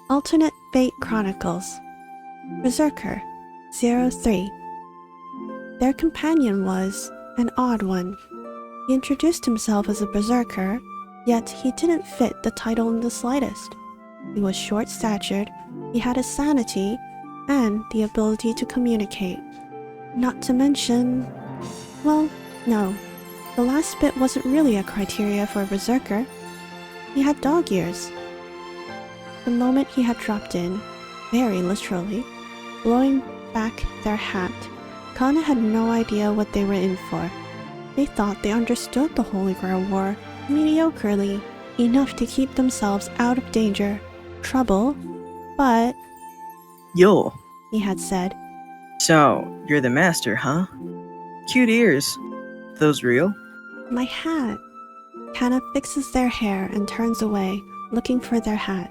Alternate Fate Chronicles, Berserker 03. Their companion was an odd one. He introduced himself as a berserker, yet he didn't fit the title in the slightest. He was short-statured, he had a sanity, and the ability to communicate. Not to mention... well, no. The last bit wasn't really a criteria for a berserker. He had dog ears. The moment he had dropped in, very literally, blowing back their hat, Kana had no idea what they were in for. They thought they understood the Holy Grail War mediocrely, enough to keep themselves out of danger, trouble, but... Yo, he had said. so you're the master, huh? Cute ears. Those real? My hat. Kana fixes their hair and turns away, looking for their hat.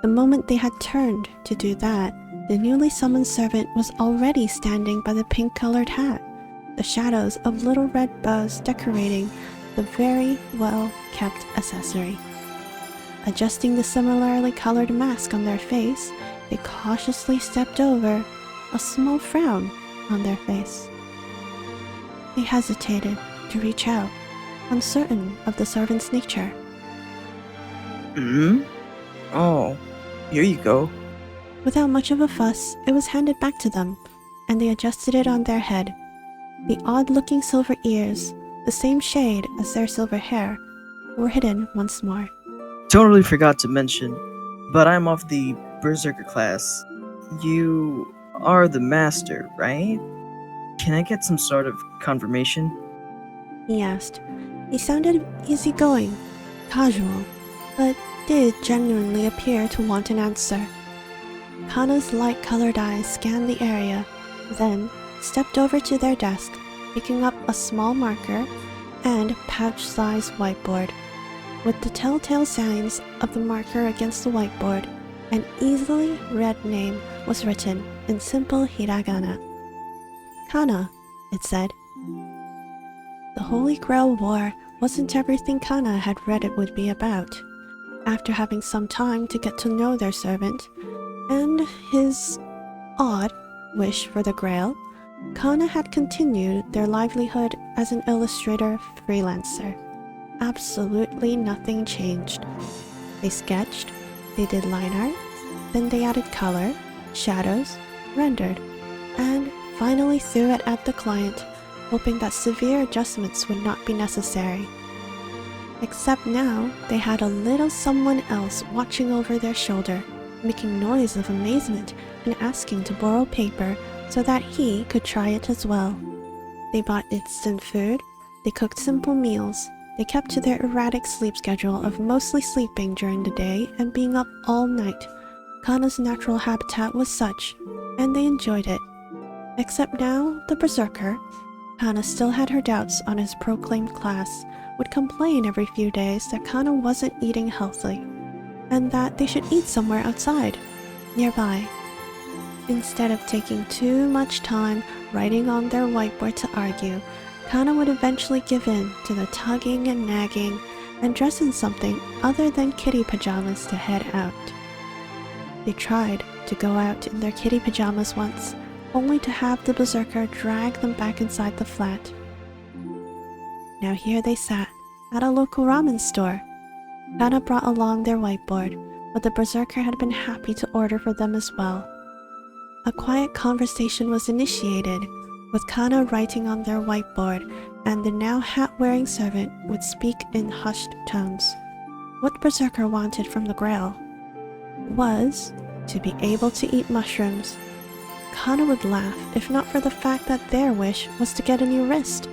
The moment they had turned to do that, the newly summoned servant was already standing by the pink-colored hat, the shadows of little red bows decorating the very well-kept accessory. Adjusting the similarly colored mask on their face, they cautiously stepped over, a small frown on their face. They hesitated to reach out, uncertain of the servant's nature. Oh, here you go. Without much of a fuss, it was handed back to them, and they adjusted it on their head. The odd-looking silver ears, the same shade as their silver hair, were hidden once more. Totally forgot to mention, but I'm of the Berserker class. You are the master, right? Can I get some sort of confirmation? He asked. He sounded easygoing, casual, but did genuinely appear to want an answer. Kana's light-colored eyes scanned the area, then stepped over to their desk, picking up a small marker and pouch-sized whiteboard. With the telltale signs of the marker against the whiteboard, an easily read name was written in simple hiragana. Kana, it said. The Holy Grail War wasn't everything Kana had read it would be about. After having some time to get to know their servant, and his odd wish for the Grail, Kana had continued their livelihood as an illustrator freelancer. Absolutely nothing changed. They sketched, they did line art, then they added color, shadows, rendered, and finally threw it at the client, hoping that severe adjustments would not be necessary. Except now, they had a little someone else watching over their shoulder, making noise of amazement and asking to borrow paper so that he could try it as well. They bought instant food, they cooked simple meals, they kept to their erratic sleep schedule of mostly sleeping during the day and being up all night. Kana's natural habitat was such, and they enjoyed it. Except now, the Berserker, Kana still had her doubts on his proclaimed class, would complain every few days that Kana wasn't eating healthily, and that they should eat somewhere outside, nearby. Instead of taking too much time writing on their whiteboard to argue, Kana would eventually give in to the tugging and nagging and dress in something other than kitty pajamas to head out. They tried to go out in their kitty pajamas once, only to have the Berserker drag them back inside the flat. Now here they sat, at a local ramen store. Kana brought along their whiteboard, but the Berserker had been happy to order for them as well. A quiet conversation was initiated, with Kana writing on their whiteboard, and the now hat-wearing servant would speak in hushed tones. What Berserker wanted from the Grail was to be able to eat mushrooms. Kana would laugh if not for the fact that their wish was to get a new wrist.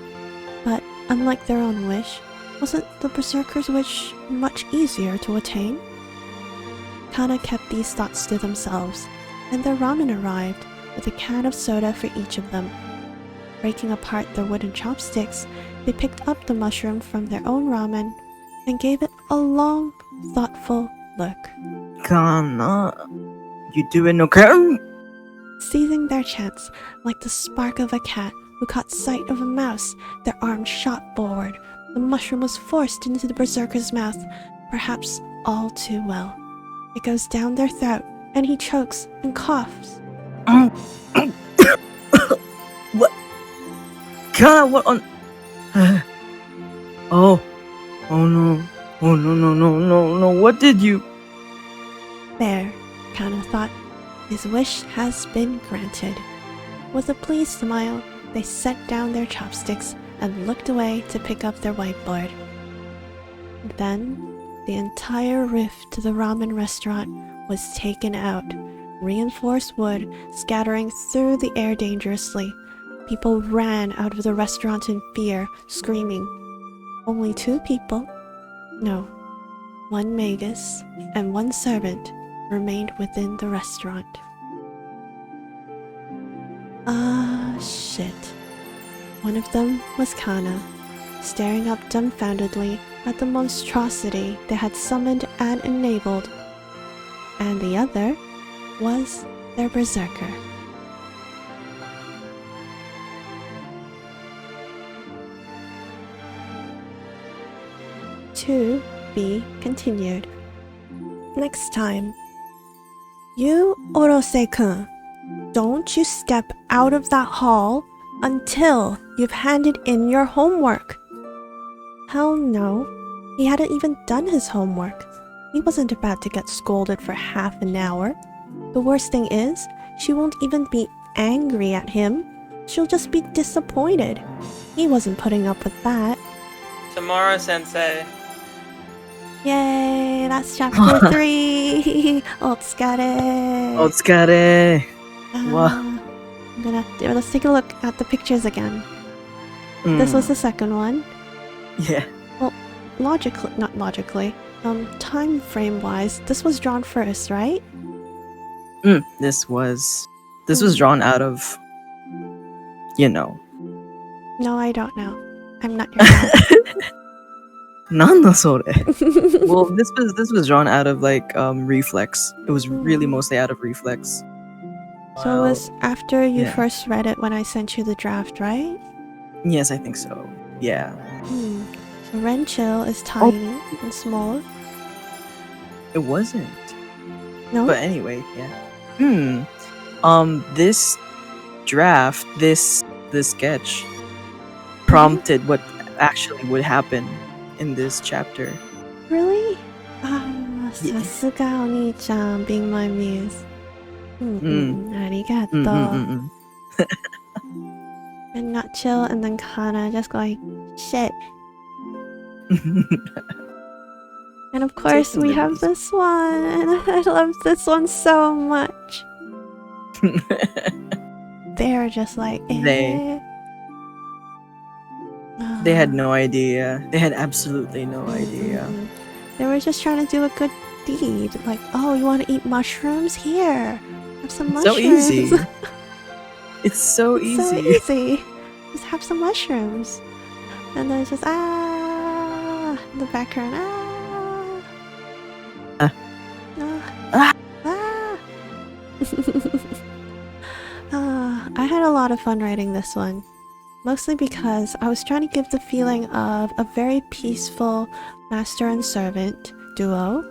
But unlike their own wish, wasn't the Berserker's wish much easier to attain? Kana kept these thoughts to themselves, and their ramen arrived with a can of soda for each of them. Breaking apart their wooden chopsticks, they picked up the mushroom from their own ramen and gave it a long, thoughtful look. Kana, you doing okay? Seizing their chance, like the spark of a cat who caught sight of a mouse, their arms shot forward. The mushroom was forced into the Berserker's mouth, perhaps all too well. It goes down their throat, and he chokes and coughs. What? God, what on? Oh, oh no, oh no, no, no, no, no! What did you? There, Kana thought. His wish has been granted. With a pleased smile, they set down their chopsticks and looked away to pick up their whiteboard. Then, the entire roof to the ramen restaurant was taken out, reinforced wood scattering through the air dangerously. People ran out of the restaurant in fear, screaming. Only 2 people, no, 1 magus and 1 servant remained within the restaurant. Shit. One of them was Kana, staring up dumbfoundedly at the monstrosity they had summoned and enabled. And the other was their berserker. To be continued. Next time. You, Orose-kun, don't you step out of that hall until you've handed in your homework. Hell no. He hadn't even done his homework. He wasn't about to get scolded for half an hour. The worst thing is, she won't even be angry at him. She'll just be disappointed. He wasn't putting up with that. Tomorrow, Sensei. Yay, that's chapter 3. Otsukare. Otsukare. Wow. Let's take a look at the pictures again. This was the second one. Yeah. Well, not logically. Time frame wise, this was drawn first, right? This was drawn out of, you know. No, I don't know. I'm not your dad. Nanda sore. Well, this was drawn out of like reflex. It was really mostly out of reflex. So it was after you first read it when I sent you the draft, right? Yes, I think so. Yeah. So Renchill is tiny and small. It wasn't. No? But anyway, yeah. This draft, this sketch prompted what actually would happen in this chapter. Really? Sasuga Oni-chan being my muse. Arigato. And not chill, and then Kana just going, shit. And of course, we have this one. I love this one so much. They're just like, eh. They had no idea. They had absolutely no idea. They were just trying to do a good deed. Like, oh, you want to eat mushrooms? Here. Have some mushrooms. So easy. It's so easy. So easy. Just have some mushrooms. And then it's just, in the background, I had a lot of fun writing this one. Mostly because I was trying to give the feeling of a very peaceful master and servant duo,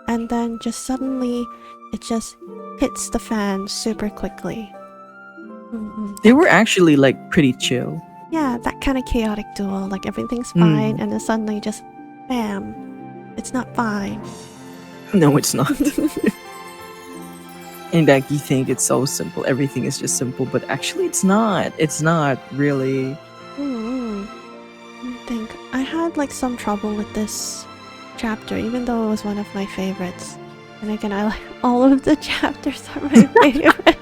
and then just suddenly it just hits the fan super quickly. They were actually like pretty chill. Yeah, that kind of chaotic duo, like everything's fine and then suddenly just bam, it's not fine. No, it's not. And like you think it's so simple, everything is just simple, but actually it's not. It's not really. I think I had like some trouble with this chapter, even though it was one of my favorites. And again, I like all of the chapters are my favorite.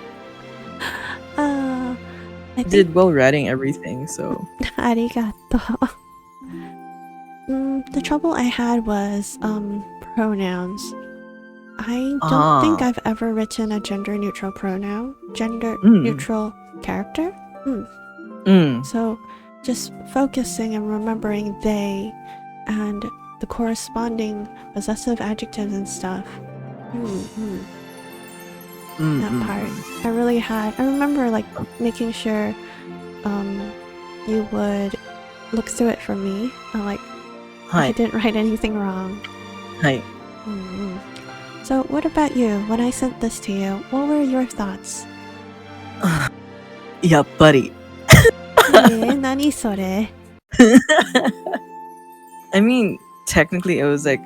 I did well writing everything, so. Arigato. The trouble I had was pronouns. I don't think I've ever written a gender-neutral pronoun, gender-neutral character. So just focusing and remembering they and the corresponding possessive adjectives and stuff. That part. I remember like making sure you would look through it for me. I didn't write anything wrong. Hi. So, what about you? When I sent this to you, what were your thoughts? Yeah, buddy. Nani sore? I mean, technically, it was like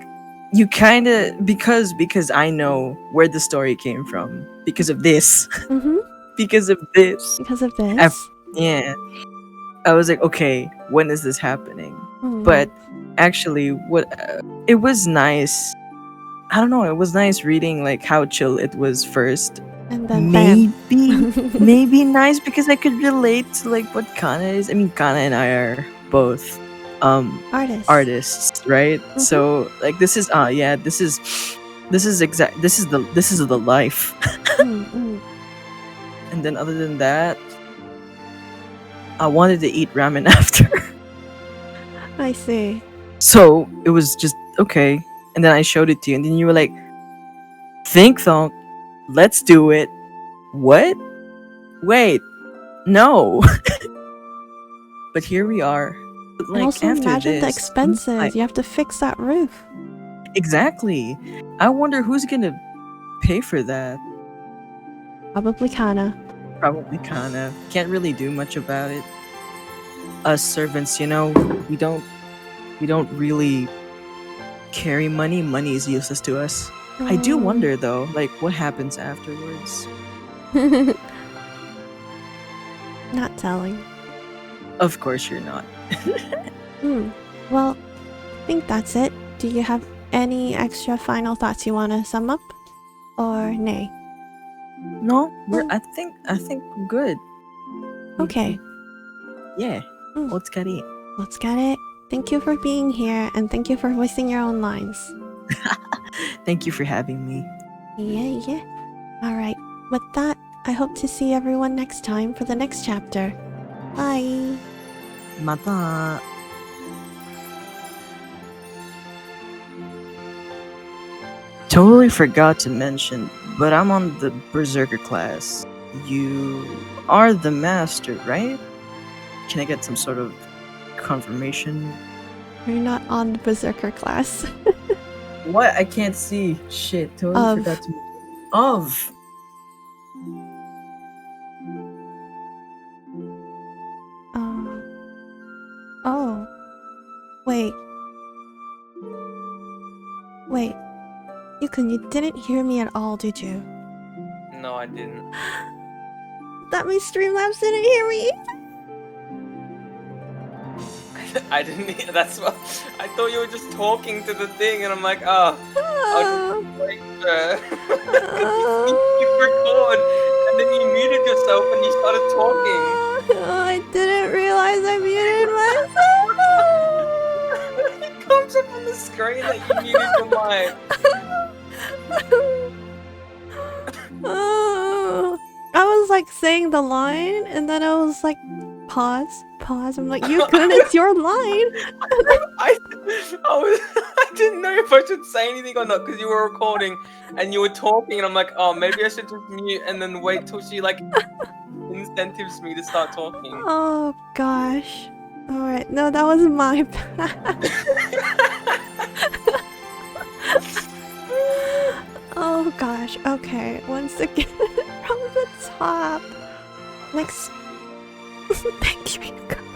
you kind of because I know where the story came from because of this, Mm-hmm. because of this. Because of this? Yeah, I was like, okay, when is this happening? Hmm. But actually, it was nice. I don't know. It was nice reading like how chill it was first. And then bam. Maybe nice because I could relate to like what Kana is. I mean, Kana and I are both artists, right? So like this is this is the life. And then other than that, I wanted to eat ramen after. I see. So it was just okay. And then I showed it to you, and then you were like, think thonk, let's do it. What? Wait, no. But here we are. But, And like, also after imagine the this, expenses. You have to fix that roof. Exactly. I wonder who's gonna pay for that. Probably Kana. Probably Kana. Can't really do much about it. Us servants, we don't really carry money. Money is useless to us. I do wonder though, like what happens afterwards. Not telling. Of course you're not. Well, I think that's it. Do you have any extra final thoughts you want to sum up? Or nay? No, I think good. Okay. Yeah. Let's get it. Let's get it. Thank you for being here, and thank you for voicing your own lines. Thank you for having me. Yeah. Alright, with that, I hope to see everyone next time for the next chapter. Bye! Mata. Totally forgot to mention, but I'm on the Berserker class. You are the master, right? Can I get some sort of confirmation? You're not on the Berserker class. What? I can't see. Shit, totally forgot to mention. Of! Oh. Wait. Yukun, you didn't hear me at all, did you? No, I didn't. That means Streamlabs didn't hear me! I didn't. That's what I thought you were just talking to the thing, and I'm like, I'll just wait for it. You record, and then you muted yourself and you started talking. I didn't realize I muted myself! It comes up on the screen that you muted your mic. I was like saying the line, and then I was like, pause. I'm like, Yukun, it's your line. I didn't know if I should say anything or not because you were recording and you were talking, and I'm like, oh, maybe I should just mute and then wait till she like incentives me to start talking. Oh gosh. All right, no, that was my bad. Oh gosh. Okay, once again from the top. Next. Thank you, Yukun.